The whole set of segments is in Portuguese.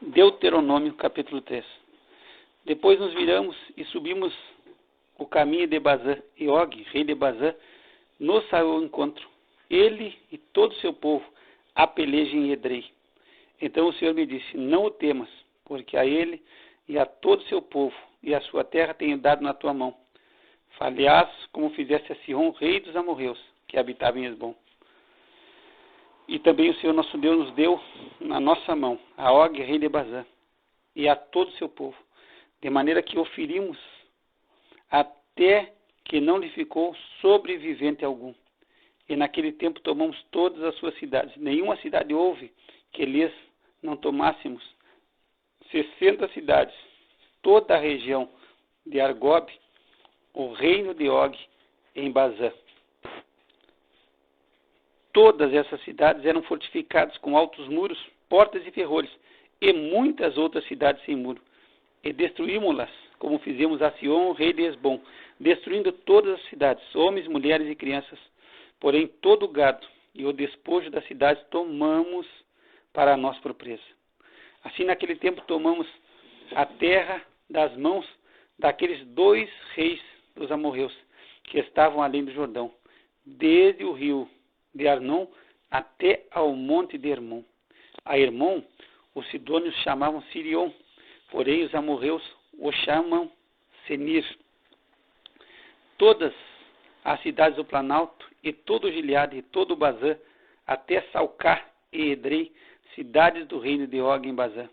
Deuteronômio, capítulo 3. Depois nos viramos e subimos o caminho de Bazã, e Og, rei de Bazã, nos saiu ao encontro, ele e todo o seu povo, a peleja em Edrei. Então o Senhor me disse: não o temas, porque a ele e a todo o seu povo e a sua terra tenho dado na tua mão. Falhás como fizeste a Sihon, rei dos amorreus, que habitava em Hesbom. E também o Senhor nosso Deus nos deu na nossa mão a Og, rei de Bazã, e a todo o seu povo, de maneira que o ferimos até que não lhe ficou sobrevivente algum. E naquele tempo tomamos todas as suas cidades. Nenhuma cidade houve que lhes não tomássemos. 60 cidades, toda a região de Argob, o reino de Og em Bazã. Todas essas cidades eram fortificadas com altos muros, portas e ferrolhos, e muitas outras cidades sem muro. E destruímos-las, como fizemos a Sihon, rei de Hesbom, destruindo todas as cidades, homens, mulheres e crianças. Porém, todo o gado e o despojo das cidades tomamos para a nossa propriedade. Assim, naquele tempo, tomamos a terra das mãos daqueles 2 reis dos amorreus, que estavam além do Jordão, desde o rio de Arnon até ao monte de Hermon. A Hermon, os sidônios chamavam Sirion, porém os amorreus o chamam Senir. Todas as cidades do Planalto, e todo o Gileade, e todo o Bazã, até Salcá e Edrei, cidades do reino de Og em Bazã.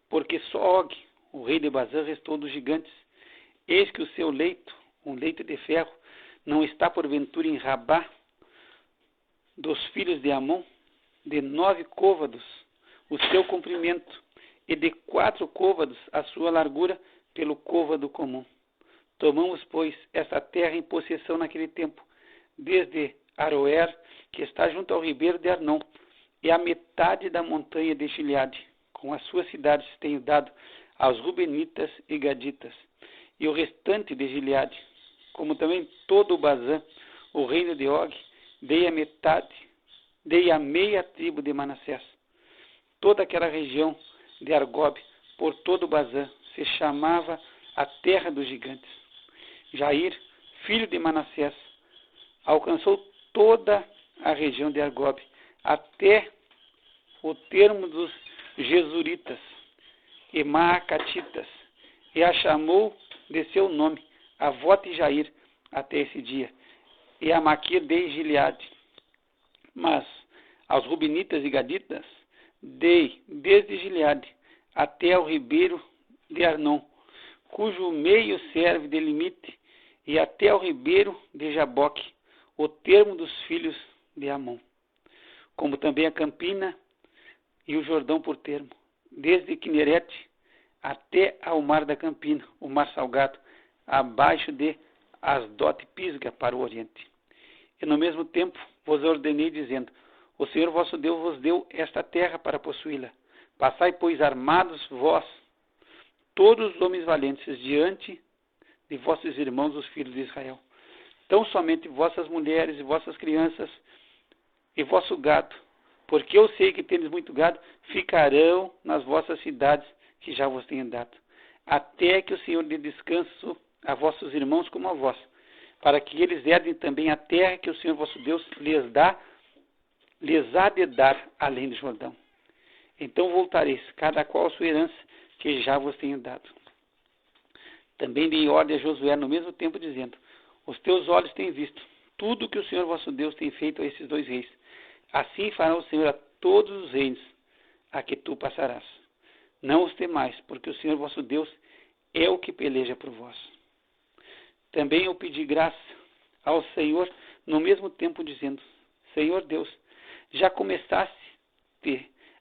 Porque só Og, o rei de Bazã, restou dos gigantes. Eis que o seu leito, um leito de ferro, não está porventura em Rabá, dos filhos de Amon, de 9 côvados o seu comprimento, e de 4 côvados a sua largura pelo côvado comum. Tomamos, pois, esta terra em possessão naquele tempo, desde Aroer, que está junto ao ribeiro de Arnon, e a metade da montanha de Gileade, com as suas cidades tenho dado aos Rubenitas e Gaditas, e o restante de Gileade, como também todo o Bazã, o reino de Og, dei a meia tribo de Manassés. Toda aquela região de Argob, por todo o Bazã, se chamava a terra dos gigantes. Jair, filho de Manassés, alcançou toda a região de Argob, até o termo dos Jesuritas e Maacatitas, e a chamou de seu nome, Avote Jair, até esse dia, e a Maquir de Gileade. Mas aos Rubenitas e Gaditas dei desde Gileade até ao ribeiro de Arnon, cujo meio serve de limite, e até ao ribeiro de Jaboque, o termo dos filhos de Amon, como também a Campina e o Jordão por termo, desde Quinerete até ao mar da Campina, o mar salgado, abaixo de Asdote Pisga para o oriente. E no mesmo tempo vos ordenei, dizendo: o Senhor vosso Deus vos deu esta terra para possuí-la. Passai, pois, armados vós, todos os homens valentes, diante de vossos irmãos, os filhos de Israel. Tão somente vossas mulheres e vossas crianças e vosso gado, porque eu sei que tendes muito gado, ficarão nas vossas cidades que já vos tenho dado, até que o Senhor dê descanso a vossos irmãos como a vós, para que eles herdem também a terra que o Senhor vosso Deus lhes há de dar além do Jordão. Então voltareis, cada qual a sua herança, que já vos tenho dado. Também dei ordem a Josué no mesmo tempo, dizendo: os teus olhos têm visto tudo o que o Senhor vosso Deus tem feito a esses 2 reis. Assim fará o Senhor a todos os reinos a que tu passarás. Não os temais, porque o Senhor vosso Deus é o que peleja por vós. Também eu pedi graça ao Senhor no mesmo tempo, dizendo: Senhor Deus, já começaste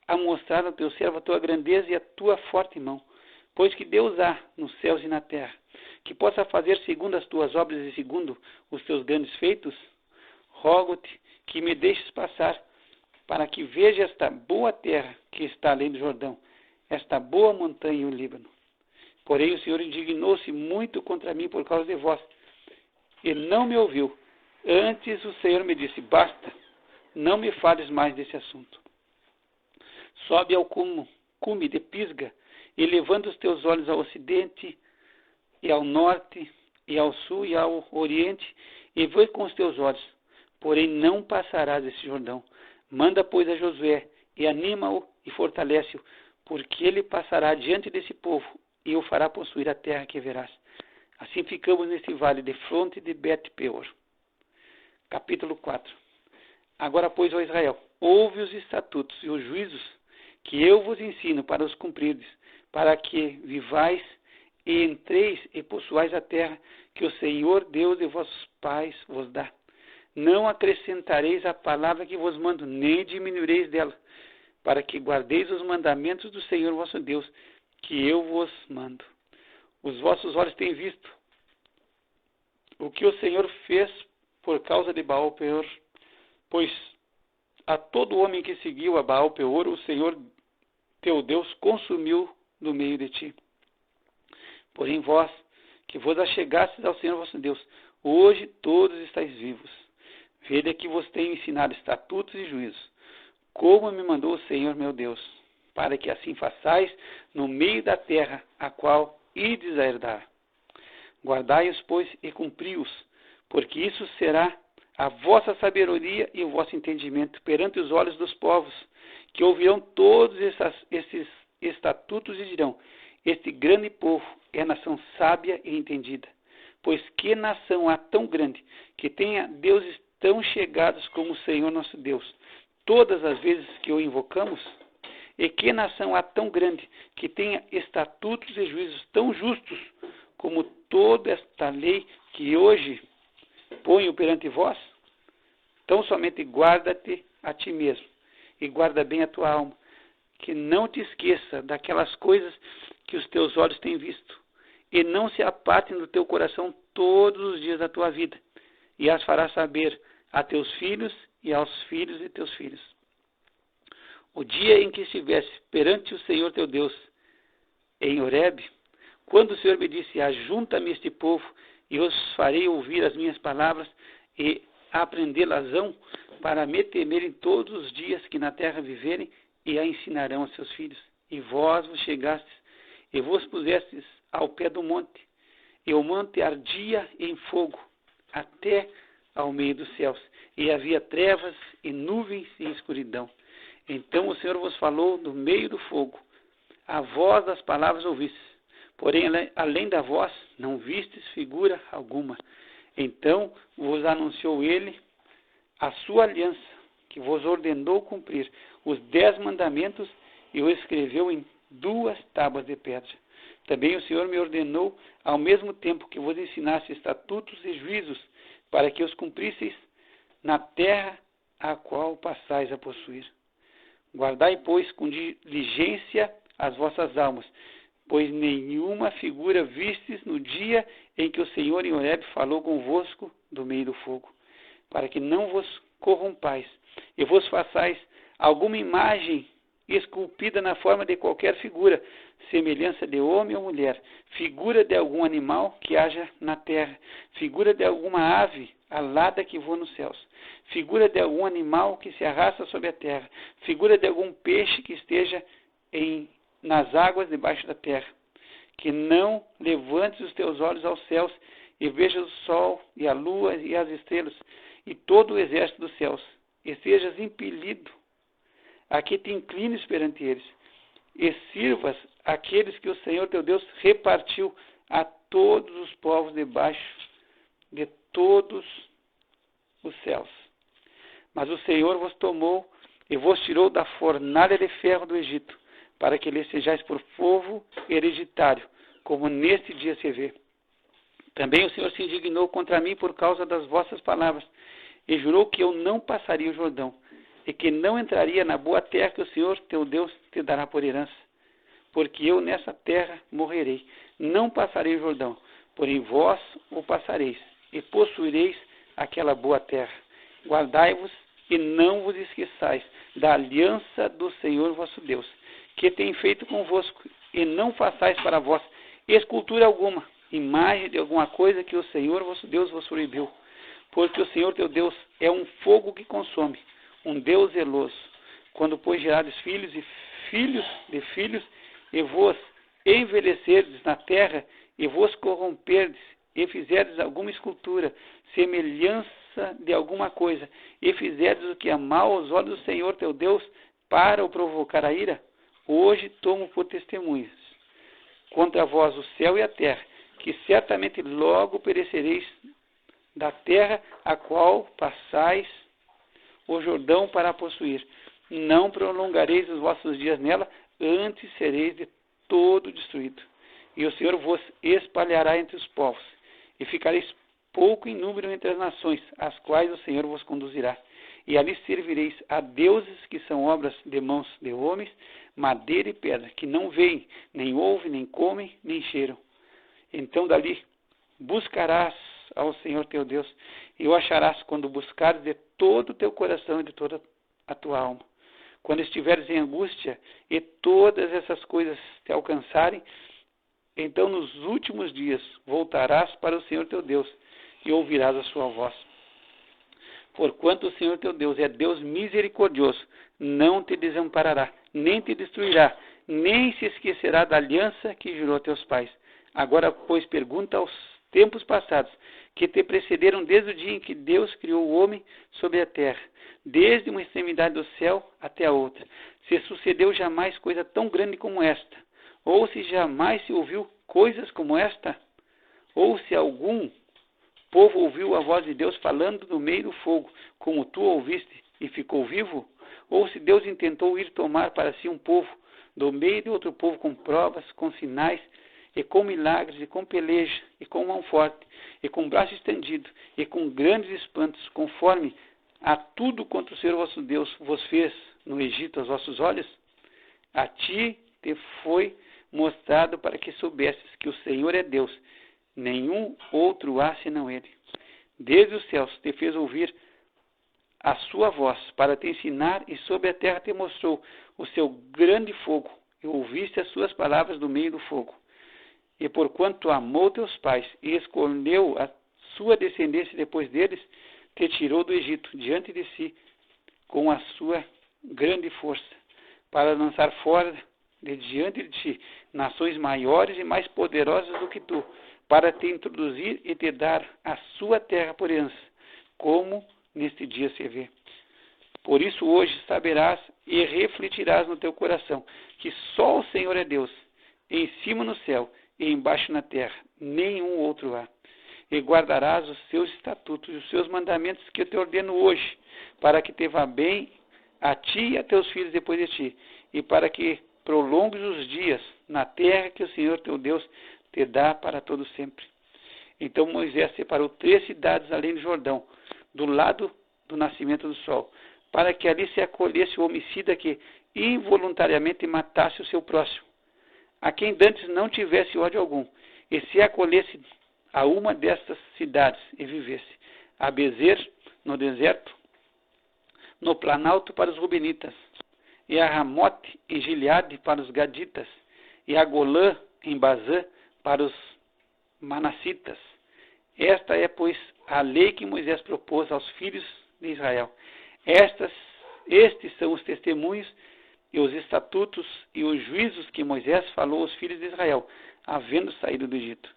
a mostrar ao teu servo a tua grandeza e a tua forte mão, pois que Deus há nos céus e na terra, que possa fazer segundo as tuas obras e segundo os teus grandes feitos. Rogo-te que me deixes passar, para que veja esta boa terra que está além do Jordão, esta boa montanha e o Líbano. Porém o Senhor indignou-se muito contra mim por causa de vós, e não me ouviu. Antes o Senhor me disse: basta, não me fales mais desse assunto. Sobe ao cume cume de Pisga, e levando os teus olhos ao ocidente, e ao norte, e ao sul, e ao oriente, e vai com os teus olhos, porém não passarás esse Jordão. Manda, pois, a Josué, e anima-o e fortalece-o, porque ele passará diante desse povo, e o fará possuir a terra que verás. Assim ficamos nesse vale de fronte de Bet-peor. Capítulo 4. Agora, pois, ó Israel, ouve os estatutos e os juízos que eu vos ensino para os cumprirdes, para que vivais e entreis e possuais a terra que o Senhor Deus de vossos pais vos dá. Não acrescentareis a palavra que vos mando, nem diminuireis dela, para que guardeis os mandamentos do Senhor vosso Deus, que eu vos mando. Os vossos olhos têm visto o que o Senhor fez por causa de Baal-peor, pois a todo homem que seguiu a Baal-peor, o Senhor teu Deus consumiu do meio de ti. Porém vós, que vos achegastes ao Senhor vosso Deus, hoje todos estáis vivos. Vede que vos tenho ensinado estatutos e juízos, como me mandou o Senhor meu Deus, para que assim façais no meio da terra, a qual ides a herdar. Guardai-os, pois, e cumpri-os, porque isso será a vossa sabedoria e o vosso entendimento perante os olhos dos povos, que ouvirão todos esses estatutos e dirão: este grande povo é nação sábia e entendida. Pois que nação há tão grande, que tenha deuses tão chegados como o Senhor nosso Deus, todas as vezes que o invocamos? E que nação há tão grande, que tenha estatutos e juízos tão justos, como toda esta lei que hoje ponho perante vós? Então somente guarda-te a ti mesmo, e guarda bem a tua alma, que não te esqueça daquelas coisas que os teus olhos têm visto, e não se apartem do teu coração todos os dias da tua vida, e as farás saber a teus filhos e aos filhos de teus filhos. O dia em que estivesse perante o Senhor teu Deus, em Horebe, quando o Senhor me disse: ajunta-me este povo, e os farei ouvir as minhas palavras, e aprendê-las-ão, para me temerem todos os dias que na terra viverem, e a ensinarão a seus filhos. E vós vos chegastes, e vos pusestes ao pé do monte, e o monte ardia em fogo, até ao meio dos céus, e havia trevas, e nuvens, e escuridão. Então o Senhor vos falou do meio do fogo, a voz das palavras ouvistes, porém além da voz não vistes figura alguma. Então vos anunciou ele a sua aliança, que vos ordenou cumprir os 10 mandamentos, e o escreveu em 2 tábuas de pedra. Também o Senhor me ordenou, ao mesmo tempo que vos ensinasse estatutos e juízos, para que os cumprisseis na terra a qual passais a possuir. Guardai, pois, com diligência as vossas almas, pois nenhuma figura vistes no dia em que o Senhor em Horebe falou convosco do meio do fogo, para que não vos corrompais, e vos façais alguma imagem esculpida na forma de qualquer figura, semelhança de homem ou mulher, figura de algum animal que haja na terra, figura de alguma ave alada que voa nos céus, figura de algum animal que se arrasta sobre a terra, figura de algum peixe que esteja nas águas debaixo da terra. Que não levantes os teus olhos aos céus e vejas o sol e a lua e as estrelas e todo o exército dos céus, e sejas impelido a que te inclines perante eles, e sirvas aqueles que o Senhor teu Deus repartiu a todos os povos debaixo de todos os céus. Mas o Senhor vos tomou e vos tirou da fornalha de ferro do Egito, para que lhe sejais por povo hereditário, como neste dia se vê. Também o Senhor se indignou contra mim por causa das vossas palavras, e jurou que eu não passaria o Jordão, e que não entraria na boa terra que o Senhor teu Deus te dará por herança. Porque eu nessa terra morrerei, não passarei o Jordão, porém vós o passareis, e possuireis aquela boa terra. Guardai-vos e não vos esqueçais da aliança do Senhor vosso Deus, que tem feito convosco, e não façais para vós escultura alguma, imagem de alguma coisa que o Senhor vosso Deus vos proibiu. Porque o Senhor teu Deus é um fogo que consome, um Deus zeloso. Quando, pois, gerardes filhos e filhos de filhos, e vos envelhecerdes na terra, e vos corromperdes, e fizerdes alguma escultura, semelhança de alguma coisa, e fizerdes o que é mal aos olhos do Senhor teu Deus, para o provocar a ira, hoje tomo por testemunhas contra vós o céu e a terra, que certamente logo perecereis da terra a qual passais o Jordão para a possuir. Não prolongareis os vossos dias nela, antes sereis de todo destruído. E o Senhor vos espalhará entre os povos, e ficareis pouco em número entre as nações, às quais o Senhor vos conduzirá. E ali servireis a deuses que são obras de mãos de homens, madeira e pedra, que não veem, nem ouvem, nem comem, nem cheiram. Então dali buscarás ao Senhor teu Deus, e o acharás quando buscares de todo o teu coração e de toda a tua alma. Quando estiveres em angústia e todas essas coisas te alcançarem, então nos últimos dias voltarás para o Senhor teu Deus e ouvirás a sua voz. Porquanto o Senhor teu Deus é Deus misericordioso, não te desamparará, nem te destruirá, nem se esquecerá da aliança que jurou a teus pais. Agora, pois, pergunta aos tempos passados, que te precederam desde o dia em que Deus criou o homem sobre a terra, desde uma extremidade do céu até a outra. Se sucedeu jamais coisa tão grande como esta, ou se jamais se ouviu coisas como esta, ou se algum povo ouviu a voz de Deus falando no meio do fogo, como tu ouviste e ficou vivo, ou se Deus intentou ir tomar para si um povo do meio de outro povo com provas, com sinais, e com milagres, e com peleja, e com mão forte, e com braço estendido, e com grandes espantos, conforme a tudo quanto o Senhor vosso Deus vos fez no Egito aos vossos olhos? A ti te foi mostrado para que soubesses que o Senhor é Deus, nenhum outro há senão Ele. Desde os céus te fez ouvir a sua voz, para te ensinar, e sobre a terra te mostrou o seu grande fogo, e ouviste as suas palavras do meio do fogo. E porquanto amou teus pais, e escolheu a sua descendência depois deles, te tirou do Egito, diante de si, com a sua grande força, para lançar fora de diante de ti nações maiores e mais poderosas do que tu, para te introduzir e te dar a sua terra por herança, como neste dia se vê. Por isso hoje saberás e refletirás no teu coração que só o Senhor é Deus, em cima no céu e embaixo na terra, nenhum outro há. E guardarás os seus estatutos e os seus mandamentos que eu te ordeno hoje, para que te vá bem a ti e a teus filhos depois de ti, e para que prolongues os dias na terra que o Senhor teu Deus te dá para todo sempre. Então Moisés separou 3 cidades além do Jordão, do lado do nascimento do sol, para que ali se acolhesse o homicida que involuntariamente matasse o seu próximo, a quem dantes não tivesse ódio algum, e se acolhesse a uma destas cidades e vivesse: a Bezer, no deserto, no planalto para os Rubenitas, e a Ramote em Gileade para os Gaditas, e a Golã em Bazã para os Manassitas. Esta é, pois, a lei que Moisés propôs aos filhos de Israel. Estes são os testemunhos e os estatutos e os juízos que Moisés falou aos filhos de Israel, havendo saído do Egito,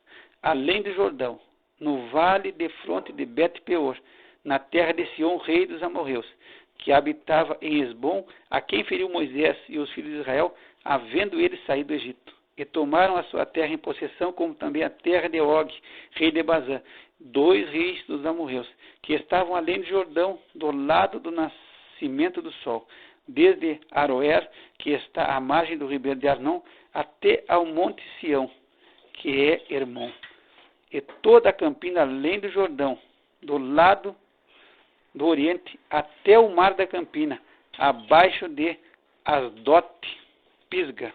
além do Jordão, no vale de fronte de Bet-peor, na terra de Sion, rei dos amorreus, que habitava em Esbom, a quem feriu Moisés e os filhos de Israel, havendo eles saído do Egito. E tomaram a sua terra em possessão, como também a terra de Og, rei de Bazã, 2 reis dos amorreus, que estavam além do Jordão, do lado do nascimento do sol, desde Aroer, que está à margem do ribeiro de Arnon, até ao monte Sião, que é Hermon, e toda a campina além do Jordão, do lado do oriente até o mar da campina, abaixo de Asdote, Pisga.